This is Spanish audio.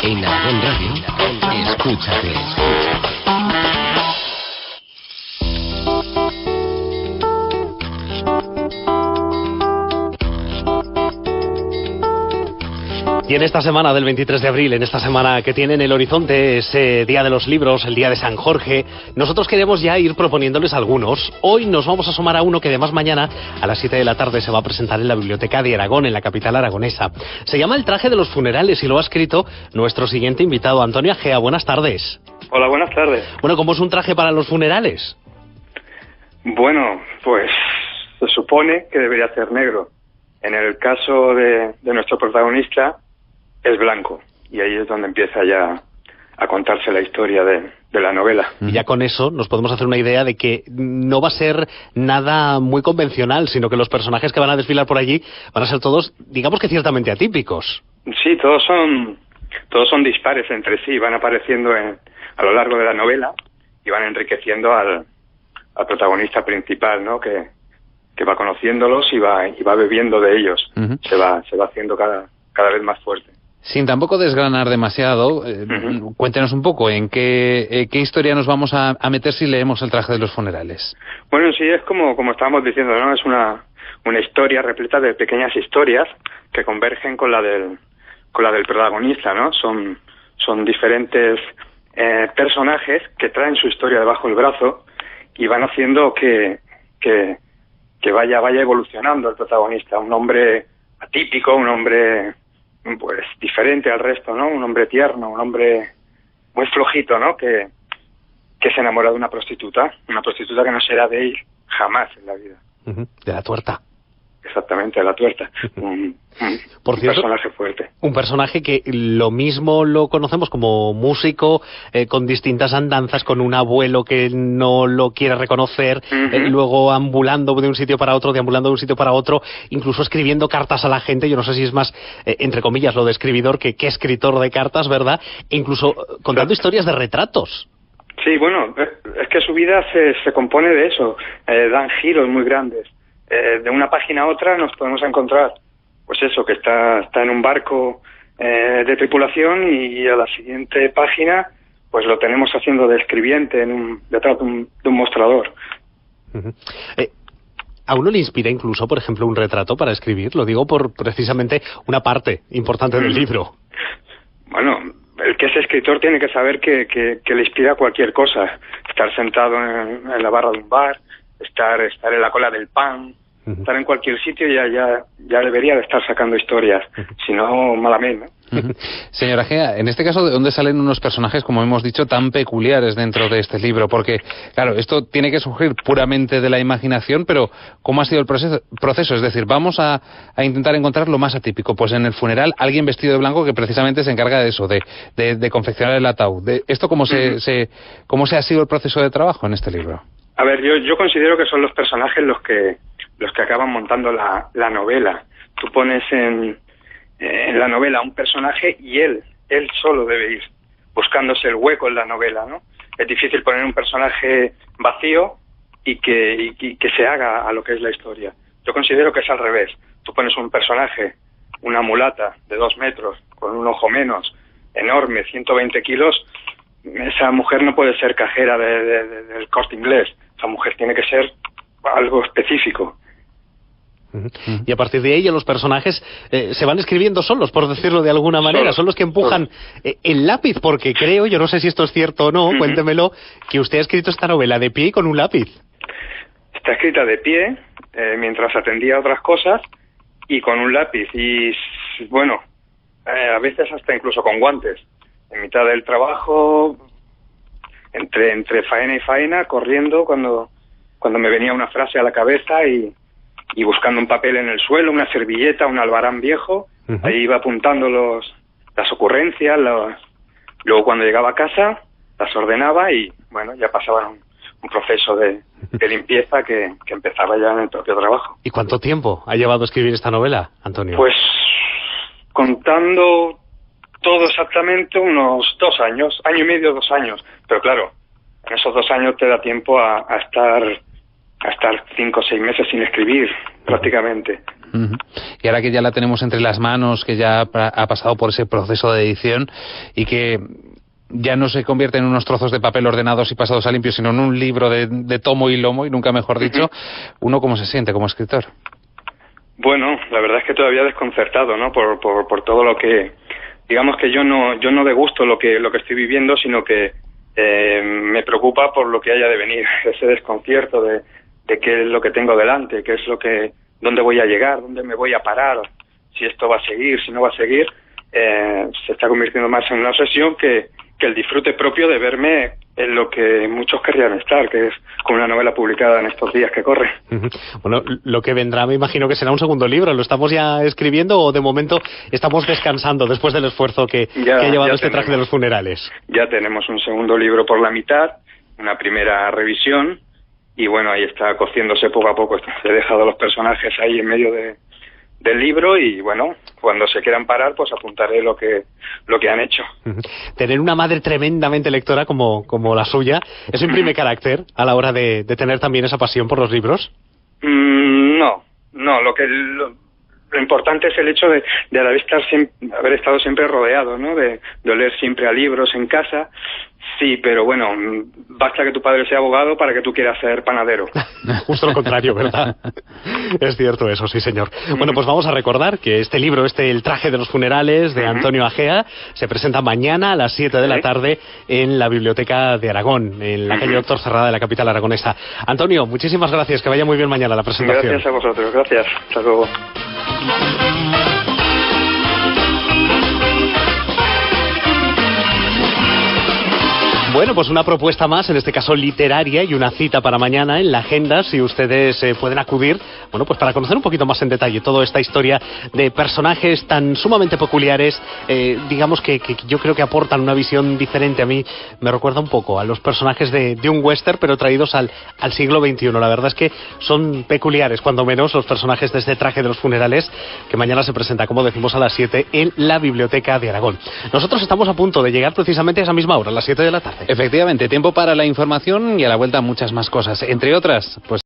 En Aragón Radio, escúchate. Y en esta semana del 23 de abril, en esta semana que tiene en el horizonte ese Día de los Libros, el Día de San Jorge, nosotros queremos ya ir proponiéndoles algunos. Hoy nos vamos a asomar a uno que además mañana a las 7 de la tarde se va a presentar en la Biblioteca de Aragón, en la capital aragonesa. Se llama El traje de los funerales y lo ha escrito nuestro siguiente invitado, Antonio Agea. Buenas tardes. Hola, buenas tardes. Bueno, ¿cómo es un traje para los funerales? Bueno, pues se supone que debería ser negro. En el caso de nuestro protagonista es blanco, y ahí es donde empieza ya a contarse la historia de la novela. Y ya con eso nos podemos hacer una idea de que no va a ser nada muy convencional, sino que los personajes que van a desfilar por allí van a ser todos, digamos que ciertamente atípicos. Sí, todos son dispares entre sí, van apareciendo a lo largo de la novela y van enriqueciendo al protagonista principal, ¿no? Que va conociéndolos y va bebiendo de ellos. Uh-huh. Se va haciendo cada vez más fuerte. Sin tampoco desgranar demasiado, cuéntenos un poco en qué historia nos vamos a meter si leemos El traje de los funerales. Bueno, sí, es como estábamos diciendo, ¿no? Es una historia repleta de pequeñas historias que convergen con la del protagonista, ¿no? Son diferentes personajes que traen su historia debajo del brazo y van haciendo que vaya evolucionando el protagonista. Un hombre atípico, un hombre pues diferente al resto, ¿no? Un hombre tierno, un hombre muy flojito, ¿no? Que se enamora de una prostituta que no será de él jamás en la vida. De la tuerta. Exactamente, de la tuerta. Por cierto, personaje fuerte. Un personaje que lo mismo lo conocemos como músico, con distintas andanzas, con un abuelo que no lo quiere reconocer, luego ambulando de un sitio para otro, deambulando de un sitio para otro, incluso escribiendo cartas a la gente. Yo no sé si es más, entre comillas, lo de escribidor que escritor de cartas, ¿verdad? E incluso contando historias de retratos. Sí, bueno, es que su vida se compone de eso. Dan giros muy grandes. De una página a otra nos podemos encontrar, pues eso, que está en un barco de tripulación y a la siguiente página pues lo tenemos haciendo de escribiente detrás de un mostrador. ¿A uno le inspira incluso, por ejemplo, un retrato para escribir? Lo digo por precisamente una parte importante del libro. Bueno, el que es escritor tiene que saber que le inspira cualquier cosa. Estar sentado en la barra de un bar, estar en la cola del pan, estar en cualquier sitio ya debería de estar sacando historias, si no, malamente, ¿no? Señora Agea, en este caso, ¿de dónde salen unos personajes, como hemos dicho, tan peculiares dentro de este libro? Porque, claro, esto tiene que surgir puramente de la imaginación, pero ¿cómo ha sido el proceso? Es decir, vamos a intentar encontrar lo más atípico. Pues en el funeral, alguien vestido de blanco que precisamente se encarga de eso, de confeccionar el ataúd. ¿Esto cómo se ha sido el proceso de trabajo en este libro? A ver, yo considero que son los personajes los que acaban montando la novela. Tú pones en la novela un personaje y él solo debe ir buscándose el hueco en la novela, ¿no? Es difícil poner un personaje vacío y que se haga a lo que es la historia. Yo considero que es al revés. Tú pones un personaje, una mulata de 2 metros, con un ojo menos, enorme, 120 kilos, esa mujer no puede ser cajera del Corte Inglés. Esa mujer tiene que ser algo específico. Y a partir de ahí los personajes se van escribiendo solos, por decirlo de alguna manera. Son los que empujan el lápiz, porque creo, yo no sé si esto es cierto o no, cuéntemelo, que usted ha escrito esta novela de pie y con un lápiz. Está escrita de pie, mientras atendía a otras cosas, y con un lápiz. Y bueno, a veces hasta incluso con guantes. En mitad del trabajo, entre faena y faena, corriendo cuando me venía una frase a la cabeza y buscando un papel en el suelo, una servilleta, un albarán viejo, ahí iba apuntando las ocurrencias, luego cuando llegaba a casa las ordenaba y bueno, ya pasaba un proceso de limpieza que empezaba ya en el propio trabajo. ¿Y cuánto tiempo ha llevado a escribir esta novela, Antonio? Pues contando todo exactamente unos 2 años, año y medio, 2 años, pero claro, en esos 2 años te da tiempo a estar 5 o 6 meses sin escribir, prácticamente. Y ahora que ya la tenemos entre las manos, que ya ha pasado por ese proceso de edición y que ya no se convierte en unos trozos de papel ordenados y pasados a limpio, sino en un libro de tomo y lomo, y nunca mejor dicho, ¿uno cómo se siente como escritor? Bueno, la verdad es que todavía desconcertado, ¿no? Por todo lo que, digamos que yo no degusto lo que estoy viviendo, sino que me preocupa por lo que haya de venir, ese desconcierto de qué es lo que tengo delante, qué es dónde voy a llegar, dónde me voy a parar, si esto va a seguir, si no va a seguir. Se está convirtiendo más en una obsesión que el disfrute propio de verme en lo que muchos querrían estar, que es como una novela publicada en estos días que corre. Bueno, lo que vendrá me imagino que será un segundo libro. ¿Lo estamos ya escribiendo o de momento estamos descansando después del esfuerzo que ha llevado este traje de los funerales? Ya tenemos un segundo libro por la mitad, una primera revisión, y bueno, ahí está cociéndose poco a poco. He dejado los personajes ahí en medio del libro y bueno, cuando se quieran parar pues apuntaré lo que han hecho. Tener una madre tremendamente lectora como la suya, ¿eso imprime carácter a la hora de tener también esa pasión por los libros? No, lo importante es el hecho de haber estado siempre rodeado, ¿no? De oler siempre a libros en casa. Sí, pero bueno, basta que tu padre sea abogado para que tú quieras ser panadero. Justo lo contrario, ¿verdad? Es cierto eso, sí, señor. Bueno, pues vamos a recordar que este libro, El traje de los funerales, de Antonio Agea, se presenta mañana a las 7 de la tarde en la Biblioteca de Aragón, en la calle Doctor Cerrada de la capital aragonesa. Antonio, muchísimas gracias, que vaya muy bien mañana la presentación. Gracias a vosotros, gracias. Hasta luego. Bueno, pues una propuesta más, en este caso literaria, y una cita para mañana en la agenda, si ustedes pueden acudir, bueno, pues para conocer un poquito más en detalle toda esta historia de personajes tan sumamente peculiares, digamos que yo creo que aportan una visión diferente. A mí me recuerda un poco a los personajes de un western, pero traídos al siglo XXI. La verdad es que son peculiares, cuando menos, los personajes de este traje de los funerales, que mañana se presenta, como decimos, a las 7 en la Biblioteca de Aragón. Nosotros estamos a punto de llegar precisamente a esa misma hora, a las 7 de la tarde. Efectivamente, tiempo para la información y a la vuelta muchas más cosas. Entre otras, pues